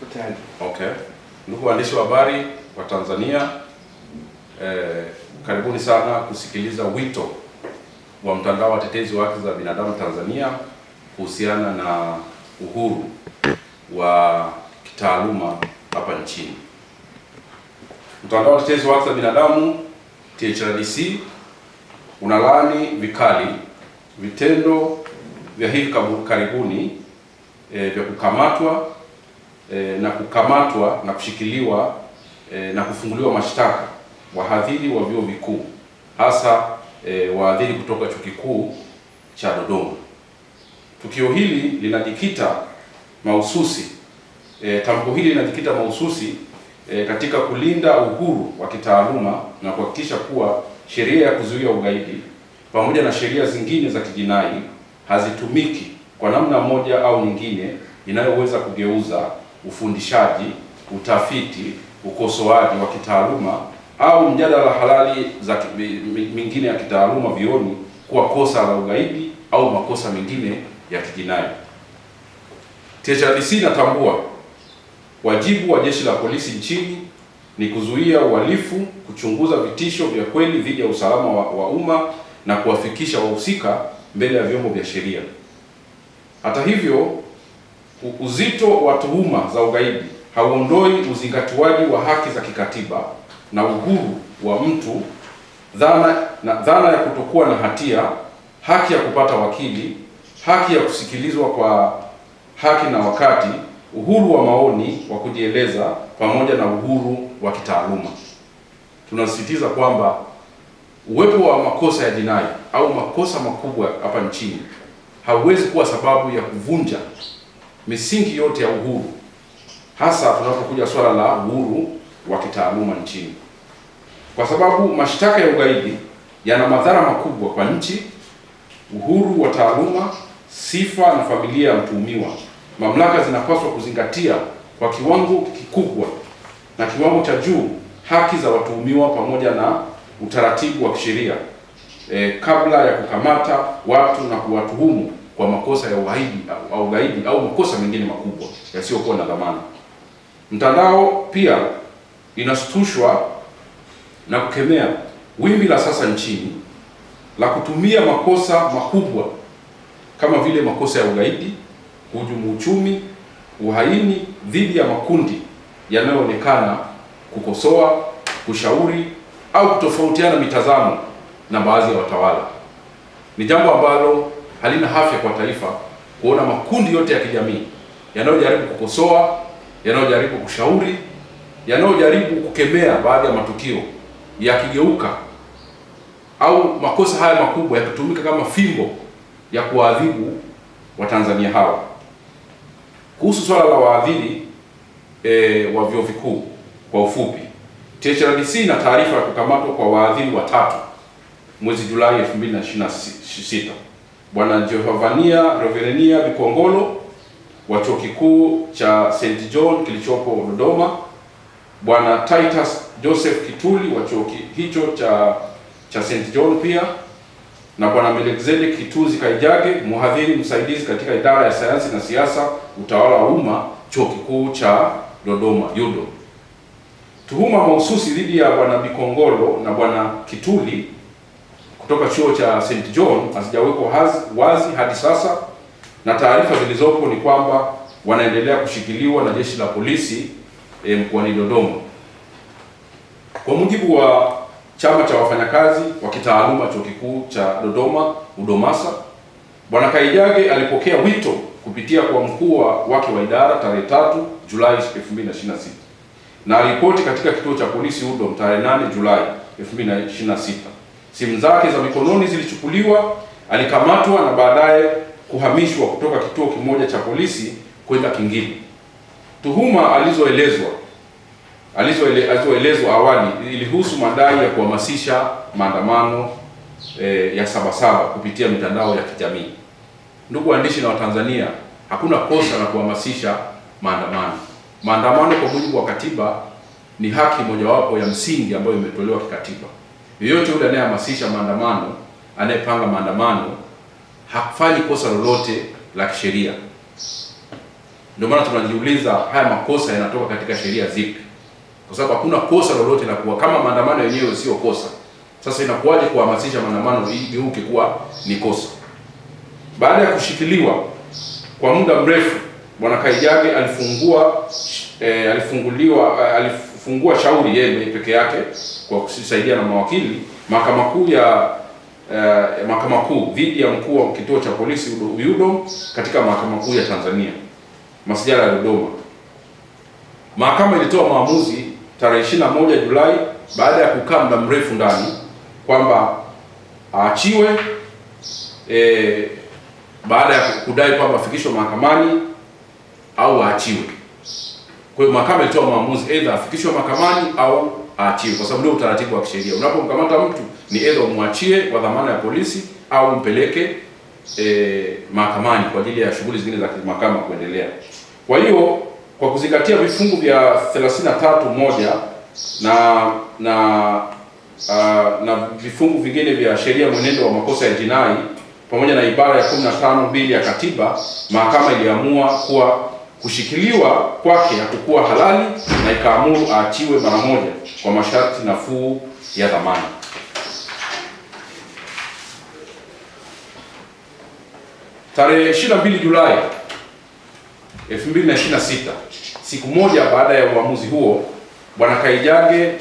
Okay. Ndugu waandishi wa habari wa Tanzania, karibuni sana kusikiliza wito wa mtandao wa watetezi wa haki za binadamu Tanzania kuhusiana na uhuru wa kitaaluma hapa nchini. Mtandao wa watetezi wa haki za binadamu THRDC unalaani vikali vitendo vya hivi karibuni vya kukamatwa na kushikiliwa na kufunguliwa mashtaka wahadhiri wa vyuo vikuu, hasa wahadhiri kutoka Chuo Kikuu cha Dodoma. Tukio hili linajikita mahususi tamko hili linajikita mahususi katika kulinda uhuru wa kitaaluma na kuhakikisha kuwa sheria ya kuzuia ugaidi pamoja na sheria zingine za kijinai hazitumiki kwa namna moja au nyingine inayoweza kugeuza ufundishaji, utafiti, ukosoaji wa kitaaluma au mjadala halali za mingine ya kitaaluma vioni kuwa kosa la ugaidi au makosa mengine ya kijinai. THRDC inatambua wajibu wa Jeshi la Polisi nchini ni kuzuia uhalifu, kuchunguza vitisho vya kweli dhidi ya usalama wa umma na kuwafikisha wahusika mbele ya vyombo vya sheria. Hata hivyo, uzito wa tuhuma za ugaidi hauondoi uzingatiwaji wa haki za kikatiba na uhuru wa mtu, dhana ya kutokuwa na hatia, haki ya kupata wakili, haki ya kusikilizwa kwa haki na wakati, uhuru wa maoni wa kujieleza pamoja na uhuru wa kitaaluma. Tunasisitiza kwamba uwepo wa makosa ya jinai au makosa makubwa hapa nchini hauwezi kuwa sababu ya kuvunja misingi yote ya uhuru, hasa tunapokuja swala la uhuru wa kitaaluma nchini, kwa sababu mashtaka ya ugaidi yana madhara makubwa kwa nchi, uhuru wa taaluma, sifa na familia ya mtuhumiwa. Mamlaka zinapaswa kuzingatia kwa kiwango kikubwa na kiwango cha juu haki za watuhumiwa pamoja na utaratibu wa kisheria kabla ya kukamata watu na kuwatuhumu kwa makosa ya ugaidi au makosa mengine makubwa yasiyokuwa na dhamana. Mtandao pia inashtushwa na kukemea wimbi la sasa nchini la kutumia makosa makubwa kama vile makosa ya ugaidi, kuhujumu uchumi, uhaini dhidi ya makundi yanayoonekana kukosoa, kushauri au kutofautiana mitazamo na baadhi ya watawala. Ni jambo ambalo halina afya kwa taifa kuona makundi yote ya kijamii yanayojaribu kukosoa, yanayojaribu kushauri, yanayojaribu kukemea baadhi ya matukio yakigeuka au makosa haya makubwa yakitumika kama fimbo ya kuadhibu Watanzania hawa. Kuhusu swala la wahadhiri wa vyuo vikuu, kwa ufupi, THRDC ina taarifa ya kukamatwa kwa wahadhiri watatu mwezi Julai 2026. Bwana Jovania Reverenia Bikongolo wa Chuo Kikuu cha St. John kilichopo Dodoma, Bwana Titus Joseph Kituli wa chuo hicho cha St. John pia, na Bwana Melekizedek Kituzi Kaijage, mhadhiri msaidizi katika idara ya sayansi na siasa, utawala wa umma, Chuo Kikuu cha Dodoma UDOM. Tuhuma mahususi dhidi ya Bwana Bikongolo na Bwana Kituli kutoka chuo cha St. John hazijawekwa wazi hadi sasa, na taarifa zilizopo ni kwamba wanaendelea kushikiliwa na Jeshi la Polisi mkoani Dodoma. Kwa mujibu wa Chama cha Wafanyakazi wa Kitaaluma Chuo Kikuu cha Dodoma UDOMASA, Bwana Kaijage alipokea wito kupitia kwa mkuu wake wa idara tarehe 3 Julai 2026 na alipoti katika kituo cha polisi UDOM tarehe 8 Julai 2026. Simu zake za mikononi zilichukuliwa, alikamatwa na baadaye kuhamishwa kutoka kituo kimoja cha polisi kwenda kingine. Tuhuma alizoelezwa awali ilihusu madai ya kuhamasisha maandamano ya Sabasaba kupitia mitandao ya kijamii. Ndugu waandishi na Watanzania, hakuna kosa la kuhamasisha maandamano. Maandamano kwa mujibu wa katiba ni haki mojawapo ya msingi ambayo imetolewa kikatiba. Yeyote yule anayehamasisha maandamano, anayepanga maandamano, hafanyi kosa lolote la kisheria. Ndio maana tunajiuliza haya makosa yanatoka katika sheria zipi? Kwa sababu hakuna kosa lolote la kuwa, kama maandamano yenyewe sio kosa, sasa inakuwaje kuhamasisha maandamano igeuke kuwa ni kosa? Baada ya kushikiliwa kwa muda mrefu, Bwana Kaijage alifungua shauri yeye peke yake kwa kusaidia na mawakili Mahakama Kuu dhidi ya mkuu wa kituo cha polisi UDOM katika Mahakama Kuu ya Tanzania masijala ya Dodoma. Mahakama ilitoa maamuzi tarehe 21 Julai baada ya kukaa muda mrefu ndani kwamba aachiwe baada ya kudai kwamba afikishwe mahakamani au aachiwe. Kwa hiyo mahakama ilitoa maamuzi aidha afikishwe mahakamani au aachiwe, kwa sababu ndio utaratibu wa kisheria. Unapomkamata mtu ni aidha umwachie kwa dhamana ya polisi au mpeleke mahakamani kwa ajili ya shughuli zingine za mahakama kuendelea. Kwa hiyo kwa kuzingatia vifungu vya 33(1) na vifungu vingine vya sheria mwenendo wa makosa ya jinai pamoja na ibara ya 15(2) ya katiba, mahakama iliamua kuwa kushikiliwa kwake hakukuwa halali na ikaamuru aachiwe mara moja kwa masharti nafuu ya dhamana. Tarehe 22 Julai 2026, siku moja baada ya uamuzi huo, Bwana Kaijage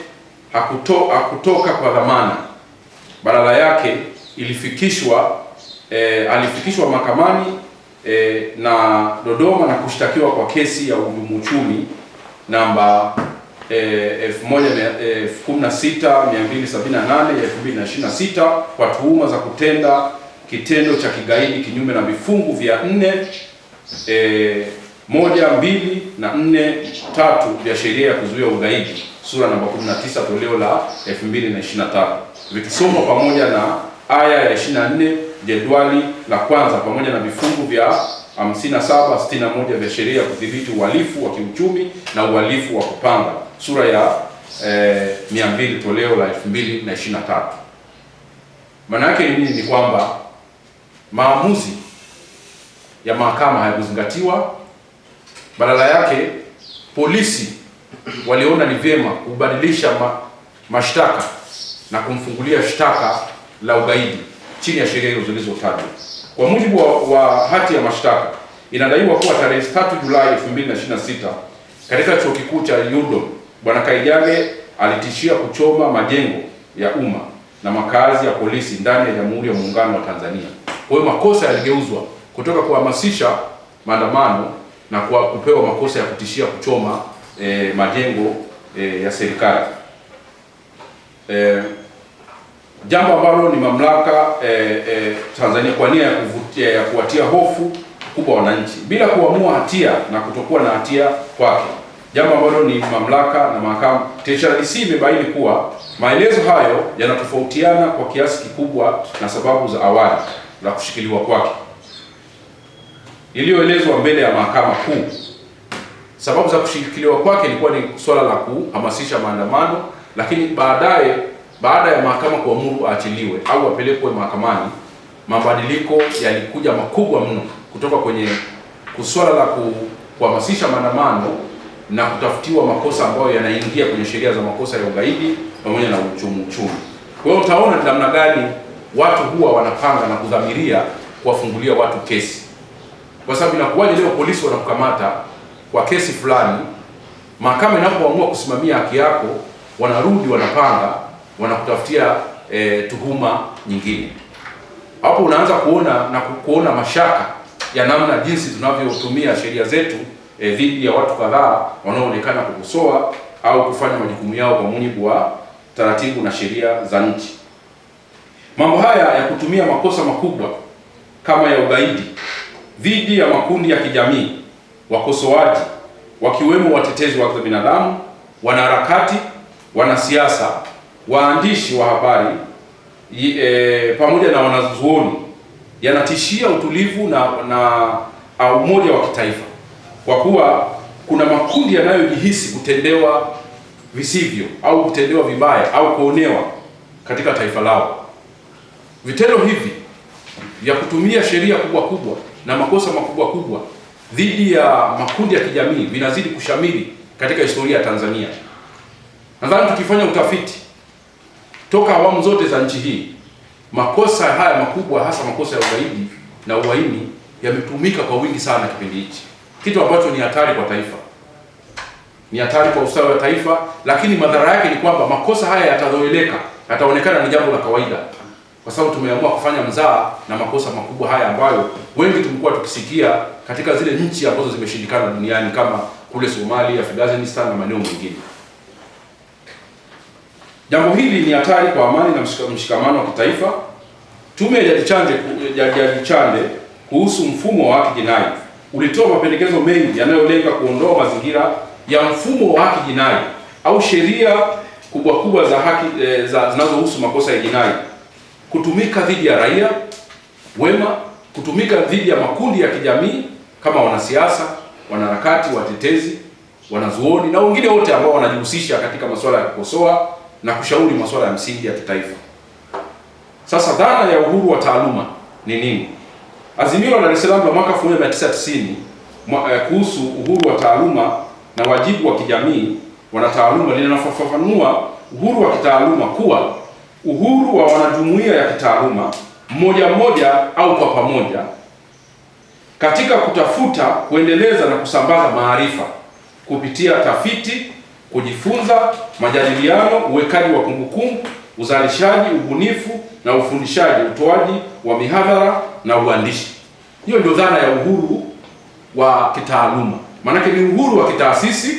hakutoka kwa dhamana. Badala yake alifikishwa mahakamani na Dodoma na kushtakiwa kwa kesi ya uhujumu uchumi namba 16278 ya 2026 kwa tuhuma za kutenda kitendo cha kigaidi kinyume na vifungu vya 4, 1, 2 na 4, 3 vya sheria ya kuzuia ugaidi sura namba 19 toleo la 2025 vikisomwa pamoja na aya ya 24 jedwali la kwanza pamoja na vifungu vya 57, 61 vya sheria ya kudhibiti uhalifu wa kiuchumi na uhalifu wa kupanga sura ya 200 toleo la 2023. Maana yake ni nini? Ni kwamba maamuzi ya mahakama hayakuzingatiwa. Badala yake polisi waliona ni vyema kubadilisha mashtaka na kumfungulia shtaka la ugaidi chini ya sheria hizo zilizotajwa. Kwa mujibu wa hati ya mashtaka, inadaiwa kuwa tarehe 3 Julai 2026 katika chuo kikuu cha UDOM, Bwana Kaijage alitishia kuchoma majengo ya umma na makazi ya polisi ndani ya Jamhuri ya Muungano wa Tanzania. Kwa hiyo makosa yaligeuzwa kutoka kuhamasisha maandamano na kupewa makosa ya kutishia kuchoma majengo ya serikali. Jambo ambalo ni mamlaka Tanzania kwa nia ya kuwatia hofu kubwa wananchi bila kuamua hatia na kutokuwa na hatia kwake. Jambo ambalo ni mamlaka na mahakama. TLDC imebaini kuwa maelezo hayo yanatofautiana kwa kiasi kikubwa na sababu za awali za kushikiliwa kwake iliyoelezwa mbele ya Mahakama Kuu. Sababu za kushikiliwa kwake ilikuwa ni swala la kuhamasisha maandamano, lakini baada ya mahakama kuamuru aachiliwe au apelekwe mahakamani, mabadiliko yalikuja makubwa mno kutoka kwenye swala la kuhamasisha maandamano na kutafutiwa makosa ambayo yanaingia kwenye sheria za makosa ya ugaidi pamoja na uchumi. Kwa hiyo utaona namna gani watu huwa wanapanga na kudhamiria kuwafungulia watu kesi. Kwa sababu inakuwaje leo polisi wanakukamata kwa kesi fulani, mahakama inapoamua kusimamia haki yako, wanarudi wanapanga wanakutafutia tuhuma nyingine. Hapo unaanza kuona mashaka ya namna jinsi tunavyotumia sheria zetu dhidi ya watu kadhaa wanaoonekana kukosoa au kufanya majukumu yao kwa mujibu wa taratibu na sheria za nchi. Mambo haya ya kutumia makosa makubwa kama ya ugaidi dhidi ya makundi ya kijamii, wakosoaji wakiwemo watetezi wa haki za binadamu, wanaharakati, wanasiasa, waandishi wa habari pamoja na wanazuoni yanatishia utulivu na umoja wa kitaifa, kwa kuwa kuna makundi yanayojihisi kutendewa visivyo au kutendewa vibaya au kuonewa katika taifa lao. Vitendo hivi vya kutumia sheria kubwa kubwa na makosa makubwa kubwa dhidi ya makundi ya kijamii vinazidi kushamiri katika historia ya Tanzania. Nadhani tukifanya utafiti toka awamu zote za nchi hii, makosa haya makubwa, hasa makosa ya ugaidi na uhaini, yametumika kwa wingi sana kipindi hichi, kitu ambacho ni hatari kwa taifa, ni hatari kwa ustawi wa taifa. Lakini madhara yake ni kwamba makosa haya yatazoeleka, yataonekana ni jambo la kawaida, kwa sababu tumeamua kufanya mzaha na makosa makubwa haya ambayo wengi tumekuwa tukisikia katika zile nchi ambazo zimeshindikana duniani kama kule Somalia, Afghanistan na maeneo mengine. Jambo hili ni hatari kwa amani na mshikamano wa kitaifa. Tume ya Jaji Chande kuhusu mfumo wa haki jinai ulitoa mapendekezo mengi yanayolenga kuondoa mazingira ya mfumo wa haki jinai au sheria kubwa za haki zinazohusu makosa ya jinai kutumika dhidi ya raia wema, kutumika dhidi ya makundi ya kijamii kama wanasiasa, wanaharakati, watetezi, wanazuoni na wengine wote ambao wanajihusisha katika masuala ya kukosoa na kushauri masuala ya msingi ya kitaifa. Sasa dhana ya uhuru wa taaluma ni nini? Azimio la Dar es Salaam la mwaka 1990 kuhusu uhuru wa taaluma na wajibu wa kijamii wanataaluma linafafanua uhuru wa kitaaluma kuwa uhuru wa wanajumuiya ya kitaaluma mmoja mmoja au kwa pamoja katika kutafuta, kuendeleza na kusambaza maarifa kupitia tafiti, kujifunza, majadiliano, uwekaji wa kumbukumbu, uzalishaji, ubunifu na ufundishaji, utoaji wa mihadhara na uandishi. Hiyo ndio dhana ya uhuru wa kitaaluma. Maanake ni uhuru wa kitaasisi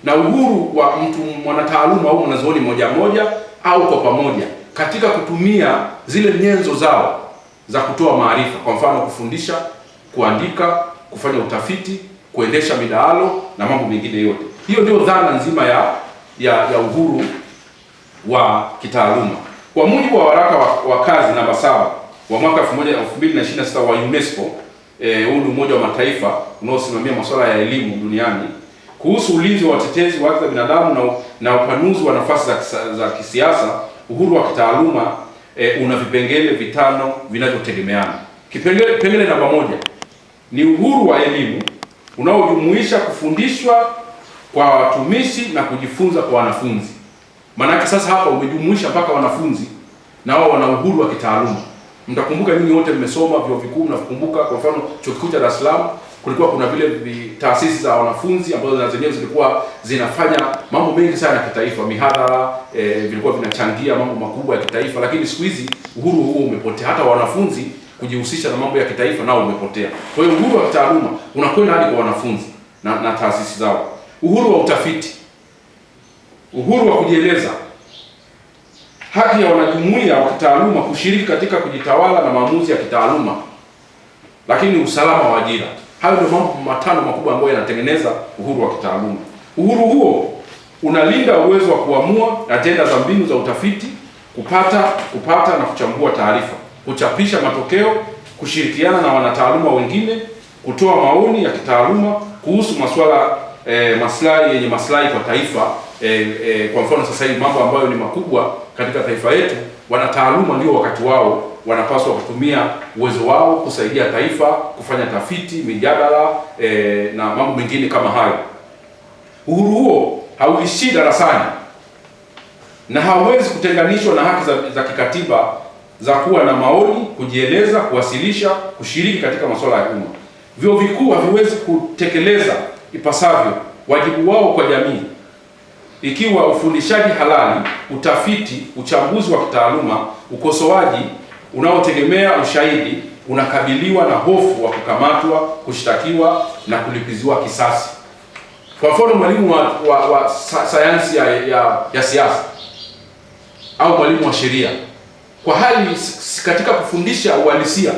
na uhuru wa mtu mwanataaluma au mwanazuoni moja moja au kwa pamoja katika kutumia zile nyenzo zao za kutoa maarifa, kwa mfano kufundisha, kuandika, kufanya utafiti, kuendesha midahalo na mambo mengine yote. Hiyo ndio dhana nzima ya uhuru wa kitaaluma. Kwa mujibu wa waraka wa kazi namba 7 wa mwaka 2026 wa UNESCO, huu ni Umoja wa Mataifa unaosimamia masuala ya elimu duniani, kuhusu ulinzi wa watetezi wa haki za binadamu na upanuzi wa nafasi za kisiasa, uhuru wa kitaaluma una vipengele vitano vinavyotegemeana. Kipengele namba 1 ni uhuru wa elimu unaojumuisha kufundishwa kwa watumishi na kujifunza kwa wanafunzi. Maanake sasa hapa umejumuisha mpaka wanafunzi na wao wana uhuru wa kitaaluma. Mtakumbuka ninyi wote mmesoma vyuo vikuu, mnakumbuka kwa mfano Chuo Kikuu cha Dar es Salaam kulikuwa kuna vile taasisi za wanafunzi ambazo na zenyewe zilikuwa zinafanya mambo mengi sana ya kitaifa, mihadhara, vilikuwa vinachangia mambo makubwa ya kitaifa. Lakini siku hizi uhuru huo umepotea, hata wanafunzi kujihusisha na mambo ya kitaifa nao umepotea. Kwa hiyo uhuru wa kitaaluma unakwenda hadi kwa wanafunzi na taasisi zao. Uhuru wa utafiti, uhuru wa kujieleza, haki ya wanajumuiya wa kitaaluma kushiriki katika kujitawala na maamuzi ya kitaaluma, lakini usalama wa ajira. Hayo ndio mambo matano makubwa ambayo yanatengeneza uhuru wa kitaaluma. Uhuru huo unalinda uwezo wa kuamua ajenda za mbinu za utafiti, kupata na kuchambua taarifa, kuchapisha matokeo, kushirikiana na wanataaluma wengine, kutoa maoni ya kitaaluma kuhusu masuala yenye maslahi kwa taifa. Kwa mfano sasa hivi mambo ambayo ni makubwa katika taifa yetu, wanataaluma ndio wakati wao wanapaswa kutumia uwezo wao kusaidia taifa, kufanya tafiti, mijadala na mambo mengine kama hayo. Uhuru huo hauishii darasani na hauwezi kutenganishwa na haki za kikatiba za kuwa na maoni, kujieleza, kuwasilisha, kushiriki katika masuala ya umma. Vyuo vikuu haviwezi kutekeleza ipasavyo wajibu wao kwa jamii ikiwa ufundishaji halali, utafiti, uchambuzi wa kitaaluma, ukosoaji unaotegemea ushahidi unakabiliwa na hofu wa kukamatwa, kushtakiwa na kulipiziwa kisasi. Kwa mfano mwalimu wa sayansi ya siasa au mwalimu wa sheria, kwa hali katika kufundisha uhalisia